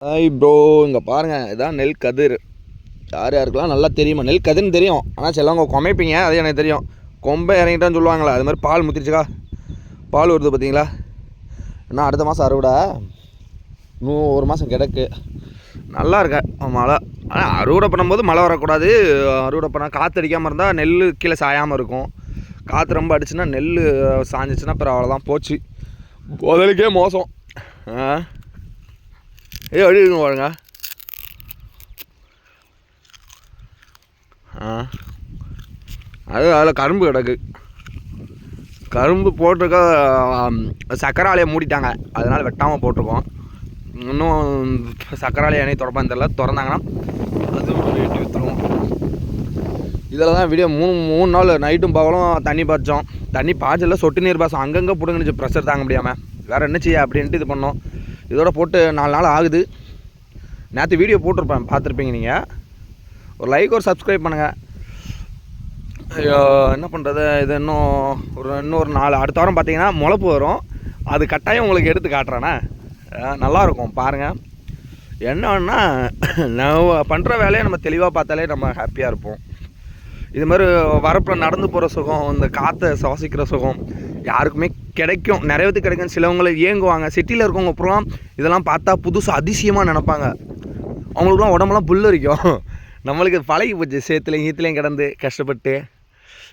Hi bro, இங்கே பாருங்கள், இதான் நெல் கதிர். யார் யாருக்கெல்லாம் நல்லா தெரியுமா? நெல் கதிர்னு தெரியும், ஆனால் சிலவங்க கொமைப்பீங்க, அது எனக்கு தெரியும். கொம்பை இறங்கிட்டான்னு சொல்லுவாங்களா, அது மாதிரி பால் முத்திருச்சுக்கா, பால் வருது பார்த்தீங்களா? இன்னும் அடுத்த மாதம் அறுவடை, இன்னும் ஒரு மாதம் கிடக்கு. நல்லா இருக்க மழை. ஆனால் அறுவடை பண்ணும்போது மழை வரக்கூடாது. அறுவடை பண்ணால் காற்று அடிக்காமல் இருந்தால் நெல் கீழே சாயாமல் இருக்கும். காற்று ரொம்ப அடிச்சுன்னா நெல் சாஞ்சிச்சுன்னா அப்புறம் அவ்வளோதான், போச்சு, முதலுக்கே மோசம். எப்படி இருக்குங்க பாருங்க. அதில் கரும்பு கிடக்கு. கரும்பு போட்டிருக்க சக்கரை ஆலையை மூடிட்டாங்க, அதனால் வெட்டாமல் போட்டிருக்கோம். இன்னும் சக்கரை ஆலையை அணை திறப்பான்னு தெரியல, திறந்தாங்கன்னா அது வெட்டி விற்றுருவோம். இதில் தான் வீடியோ மூணு நாள் நைட்டும் பகலும் தண்ணி பாய்ச்சோம். தண்ணி பாய்ச்சல, சொட்டு நீர் பாசம் அங்கங்கே பிடுங்கிச்சு, ப்ரெஷர் தாங்க முடியாமல். வேறு என்ன செய்ய அப்படின்ட்டு இது பண்ணோம். இதோட போட்டு 4 நாள் ஆகுது. நேற்று வீடியோ போட்டிருப்பேன், பார்த்துருப்பீங்க நீங்கள். ஒரு லைக், ஒரு சப்ஸ்கிரைப் பண்ணுங்கள். என்ன பண்ணுறது, இது இன்னொரு 4 அடுத்த வாரம் பார்த்தீங்கன்னா முளைப்பு வரும். அது கட்டாயம் உங்களுக்கு எடுத்து காட்டுறேண்ணே, நல்லாயிருக்கும் பாருங்கள். என்னன்னா, நம்ம பண்ணுற வேலையை நம்ம தெளிவாக பார்த்தாலே நம்ம ஹாப்பியாக இருப்போம். இது மாதிரி வரப்பில் நடந்து போகிற சுகம், இந்த காற்றை சுவாசிக்கிற சுகம் யாருக்குமே கிடைக்கும், நிறைய பேருக்கு கிடைக்கும். சிலவங்களை ஏங்குவாங்க. சிட்டியில் இருக்கவங்க அப்புறம் இதெல்லாம் பார்த்தா புதுசு அதிசயமாக நினைப்பாங்க. அவங்களுக்குலாம் உடம்புலாம் புல்லரிக்கும். நம்மளுக்கு பழகி போச்சு, சேத்துலையும் ஈத்துலையும் கிடந்து கஷ்டப்பட்டு.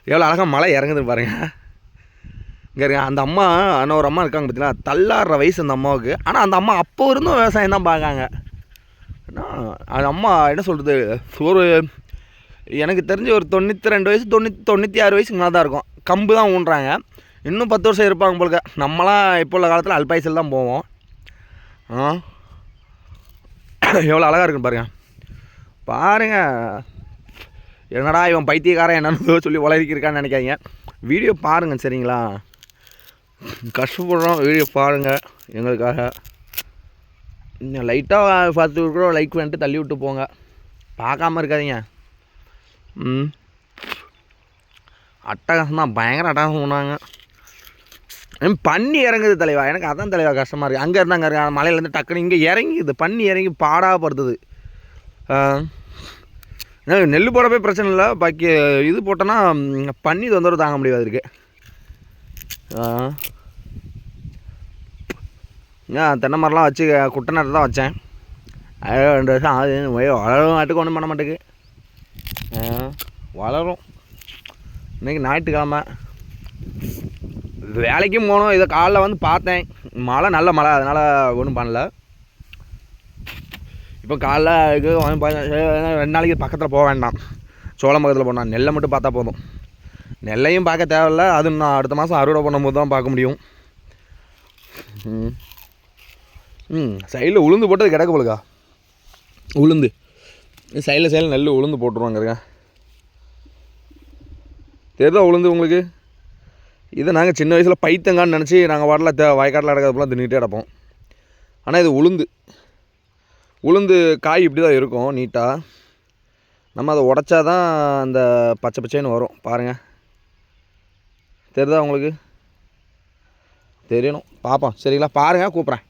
எவ்வளோ அழகாக மழை இறங்குது பாருங்கள். இங்கே இருக்க அந்த அம்மா, ஆனால் ஒரு அம்மா இருக்காங்க பார்த்தீங்களா, தள்ளாடுற வயசு அந்த அம்மாவுக்கு. ஆனால் அந்த அம்மா அப்போ இருந்தும் விவசாயம் தான் பார்க்காங்க. ஏன்னா அந்த அம்மா என்ன சொல்கிறது, ஒரு எனக்கு தெரிஞ்சு ஒரு 92 வயசு 96 வயசுக்கு மேலே தான் இருக்கும். கம்பு தான் ஊன்றாங்க. இன்னும் 10 வருஷம் இருப்பாங்க போலுக்க. நம்மளாம் இப்போ உள்ள காலத்தில் அல்பாயுசில் தான் போவோம். எவ்வளோ அழகாக இருக்குன்னு பாருங்கள். பாருங்கள், என்னடா இவன் பைத்தியக்காரன் என்னன்னு சொல்லி உலகிருக்கான்னு நினைக்காதீங்க. வீடியோ பாருங்கள் சரிங்களா, கஷ்டப்படுறோம். வீடியோ பாருங்கள் எங்களுக்காக. லைட்டாக பார்த்து இருக்கிறோம், லைக் பண்ணிட்டு தள்ளி விட்டு போங்க, பார்க்காம இருக்காதீங்க. அட்டகாசம் தான், பயங்கர அட்டகாசம் பண்ணாங்க. பண்ணி இறங்குது தலைவா, எனக்கு அதான் தலைவா கஷ்டமாக இருக்குது. அங்கே இருந்தாங்க இருக்காங்க, மலையிலேருந்து டக்குன்னு இங்கே இறங்கிது, பண்ணி இறங்கி பாடாப்படுத்துது. நெல் போடவே பிரச்சனை இல்லை, பாக்கி இது போட்டோன்னா பண்ணி தொந்தரவு தாங்க முடியாது இருக்கு. தென்னை மரம்லாம் வச்சு குட்டை நேரத்தில் தான் வச்சேன். 2 வருஷம் ஆகுது, வளரும் நாட்டுக்கு ஒன்றும் பண்ண மாட்டேங்குது. வளரும். இன்றைக்கி ஞாயிற்றுக்கிழமை, வேலைக்கும் போகணும். இதை காலைல வந்து பார்த்தேன், மழை நல்ல மழை, அதனால் ஒன்றும் பண்ணல. இப்போ காலைல 2 நாளைக்கு பக்கத்தில் போக வேண்டாம், சோளம் பக்கத்தில் போனால் நெல்லை மட்டும் பார்த்தா போதும். நெல்லையும் பார்க்க தேவையில்ல, அது நான் அடுத்த மாதம் அறுவடை பண்ணும்போது தான் பார்க்க முடியும். சைடில் உளுந்து போட்டது கிடக்கு போலுக்கா, உளுந்து சைடில் நெல் உளுந்து போட்டுருவாங்க. தெரியுதா உளுந்து உங்களுக்கு? இதை நாங்கள் சின்ன வயசில் பைத்தங்கான்னு நினச்சி நாங்கள் வாட்டில் வயக்காட்டில் அடக்கிறதுலாம் தின்னுக்கிட்டே கிடப்போம். ஆனால் இது உளுந்து காய் இப்படி தான் இருக்கும் நீட்டாக. நம்ம அதை உடச்சா தான் அந்த பச்சை பச்சைன்னு வரும் பாருங்கள். தெரியுதா உங்களுக்கு? தெரியணும், பார்ப்போம் சரிங்களா, பாருங்கள், கூப்பிட்றேன்.